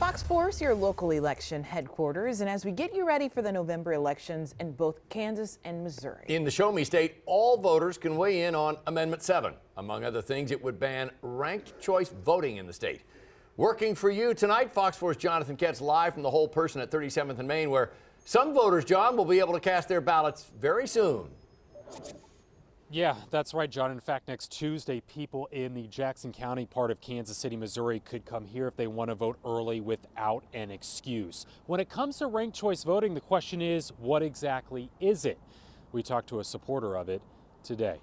Fox 4 is your local election headquarters, and as we get you ready for the November elections in both Kansas and Missouri. In the Show Me state, all voters can weigh in on Amendment 7. Among other things, it would ban ranked choice voting in the state. Working for you tonight, Fox 4's Jonathan Ketz live from the Whole Person at 37th and Main, where some voters, John, will be able to cast their ballots very soon. Yeah, that's right, John. In fact, next Tuesday, people in the Jackson County part of Kansas City, Missouri could come here if they want to vote early without an excuse. When it comes to ranked choice voting, the question is, what exactly is it? We talked to a supporter of it today.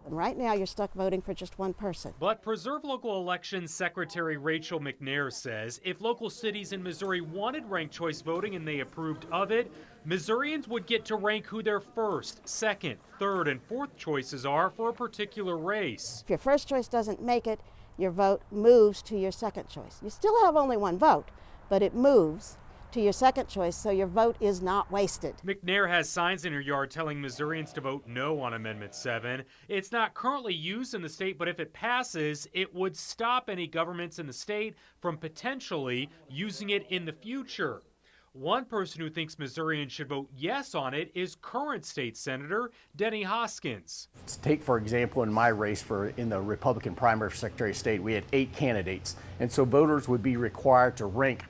Right now, you're stuck voting for just one person. But Preserve Local Elections Secretary Rachel McNair says if local cities in Missouri wanted ranked choice voting and they approved of it, Missourians would get to rank who their first, second, third, and fourth choices are for a particular race. If your first choice doesn't make it, your vote moves to your second choice. You still have only one vote, but it moves to your second choice, so your vote is not wasted. McNair has signs in her yard telling Missourians to vote no on Amendment 7. It's not currently used in the state, but if it passes, it would stop any governments in the state from potentially using it in the future. One person who thinks Missourians should vote yes on it is current state Senator Denny Hoskins. Take, for example, in my race in the Republican primary for Secretary of State, we had 8 candidates. And so voters would be required to rank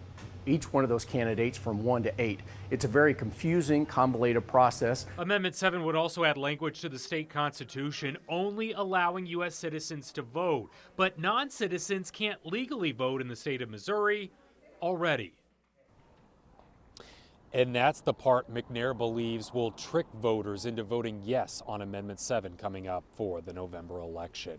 each one of those candidates from 1 to 8. It's a very confusing, convoluted process. Amendment 7 would also add language to the state constitution only allowing U.S. citizens to vote. But non-citizens can't legally vote in the state of Missouri already. And that's the part McNair believes will trick voters into voting yes on Amendment 7 coming up for the November election.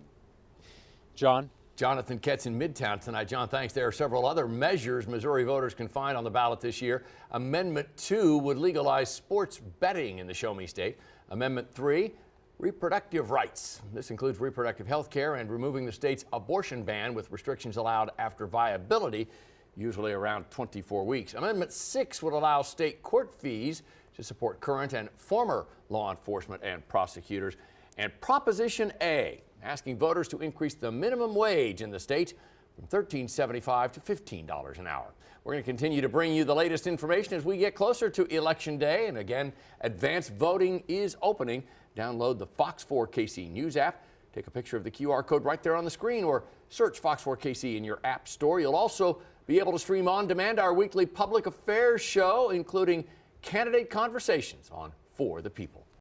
John? Jonathan Ketz in Midtown tonight. John, thanks. There are several other measures Missouri voters can find on the ballot this year. Amendment 2 would legalize sports betting in the Show Me state. Amendment 3, reproductive rights. This includes reproductive health care and removing the state's abortion ban with restrictions allowed after viability, usually around 24 weeks. Amendment 6 would allow state court fees to support current and former law enforcement and prosecutors. And Proposition A, asking voters to increase the minimum wage in the state from $13.75 to $15 an hour. We're going to continue to bring you the latest information as we get closer to Election Day. And again, advanced voting is opening. Download the Fox 4 KC News app. Take a picture of the QR code right there on the screen or search Fox 4 KC in your app store. You'll also be able to stream on demand our weekly public affairs show, including candidate conversations on For the People.